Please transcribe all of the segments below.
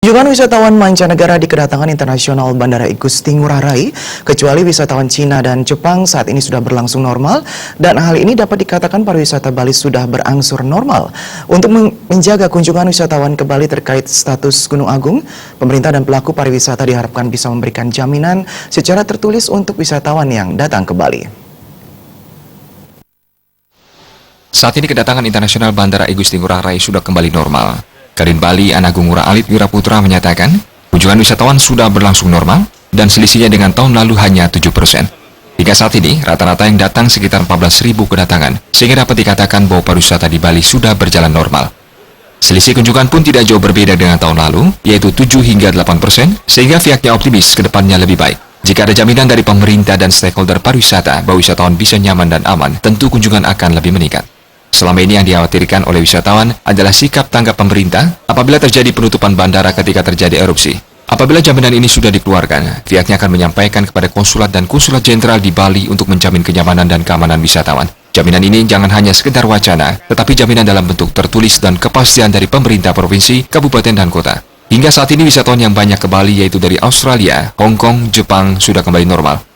Kunjungan wisatawan mancanegara di kedatangan internasional Bandara Igusti Ngurah Rai, kecuali wisatawan Cina dan Jepang, saat ini sudah berlangsung normal, dan hal ini dapat dikatakan pariwisata Bali sudah berangsur normal. Untuk menjaga kunjungan wisatawan ke Bali terkait status Gunung Agung, pemerintah dan pelaku pariwisata diharapkan bisa memberikan jaminan secara tertulis untuk wisatawan yang datang ke Bali. Saat ini kedatangan internasional Bandara Igusti Ngurah Rai sudah kembali normal. Kadin Bali Anagung Ngurah Alit Wiraputra menyatakan, kunjungan wisatawan sudah berlangsung normal dan selisihnya dengan tahun lalu hanya 7%. Hingga saat ini, rata-rata yang datang sekitar 14.000 kedatangan, sehingga dapat dikatakan bahwa pariwisata di Bali sudah berjalan normal. Selisih kunjungan pun tidak jauh berbeda dengan tahun lalu, yaitu 7 hingga 8%, sehingga pihaknya optimis ke depannya lebih baik. Jika ada jaminan dari pemerintah dan stakeholder pariwisata bahwa wisatawan bisa nyaman dan aman, tentu kunjungan akan lebih meningkat. Selama ini yang dikhawatirkan oleh wisatawan adalah sikap tanggap pemerintah apabila terjadi penutupan bandara ketika terjadi erupsi. Apabila jaminan ini sudah dikeluarkan, pihaknya akan menyampaikan kepada konsulat dan konsulat jenderal di Bali untuk menjamin kenyamanan dan keamanan wisatawan. Jaminan ini jangan hanya sekedar wacana, tetapi jaminan dalam bentuk tertulis dan kepastian dari pemerintah provinsi, kabupaten, dan kota. Hingga saat ini wisatawan yang banyak ke Bali yaitu dari Australia, Hong Kong, Jepang sudah kembali normal.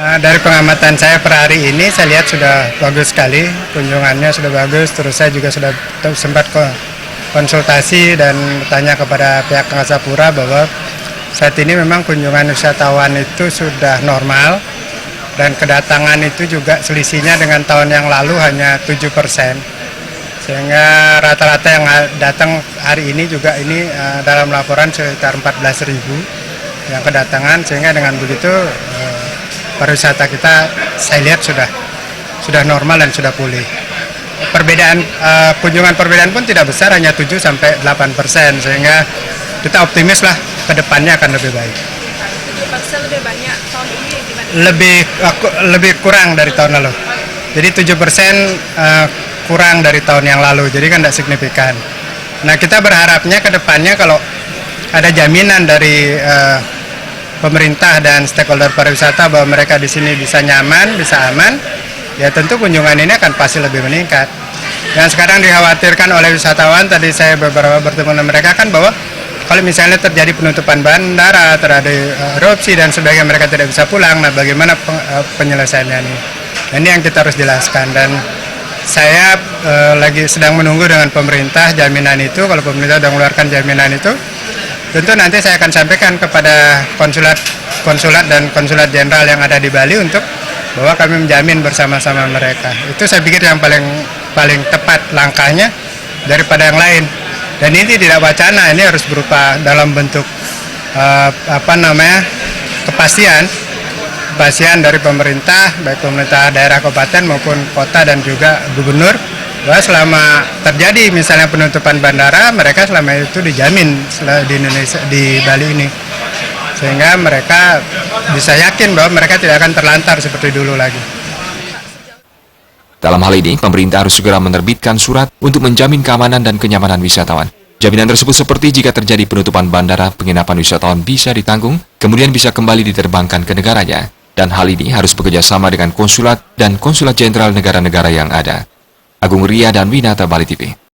Dari pengamatan saya per hari ini, saya lihat sudah bagus sekali, kunjungannya sudah bagus, terus saya juga sudah sempat konsultasi dan bertanya kepada pihak Angkasa Pura bahwa saat ini memang kunjungan wisatawan itu sudah normal, dan kedatangan itu juga selisihnya dengan tahun yang lalu hanya 7%. Sehingga rata-rata yang datang hari ini juga ini dalam laporan sekitar 14.000 yang kedatangan, sehingga dengan begitu pariwisata kita saya lihat sudah normal dan sudah pulih. Kunjungan perbedaan pun tidak besar, hanya 7-8%, sehingga kita optimis lah ke depannya akan lebih baik. 7% lebih banyak tahun ini gimana? Lebih kurang dari tahun lalu. Jadi 7% kurang dari tahun yang lalu, jadi kan tidak signifikan. Nah, kita berharapnya ke depannya kalau ada jaminan dari pemerintah dan stakeholder pariwisata bahwa mereka di sini bisa nyaman, bisa aman, ya tentu kunjungan ini akan pasti lebih meningkat. Yang sekarang dikhawatirkan oleh wisatawan, tadi saya beberapa bertemu dengan mereka kan bahwa kalau misalnya terjadi penutupan bandara, terjadi erupsi dan sebagainya, mereka tidak bisa pulang, nah bagaimana penyelesaiannya ini? Ini yang kita harus jelaskan, dan saya lagi sedang menunggu dengan pemerintah jaminan itu. Kalau pemerintah sudah mengeluarkan jaminan itu, tentu nanti saya akan sampaikan kepada konsulat dan konsulat jenderal yang ada di Bali untuk bahwa kami menjamin bersama-sama mereka. Itu saya pikir yang paling tepat langkahnya daripada yang lain. Dan ini tidak wacana, ini harus berupa dalam bentuk kepastian dari pemerintah, baik pemerintah daerah kabupaten maupun kota dan juga gubernur, bahwa selama terjadi misalnya penutupan bandara, mereka selama itu dijamin di Indonesia, di Bali ini, sehingga mereka bisa yakin bahwa mereka tidak akan terlantar seperti dulu lagi. Dalam hal ini, pemerintah harus segera menerbitkan surat untuk menjamin keamanan dan kenyamanan wisatawan. Jaminan tersebut seperti jika terjadi penutupan bandara, penginapan wisatawan bisa ditanggung, kemudian bisa kembali diterbangkan ke negaranya. Dan hal ini harus bekerja sama dengan konsulat dan konsulat jenderal negara-negara yang ada. Agung Ria dan Winata, Bali TV.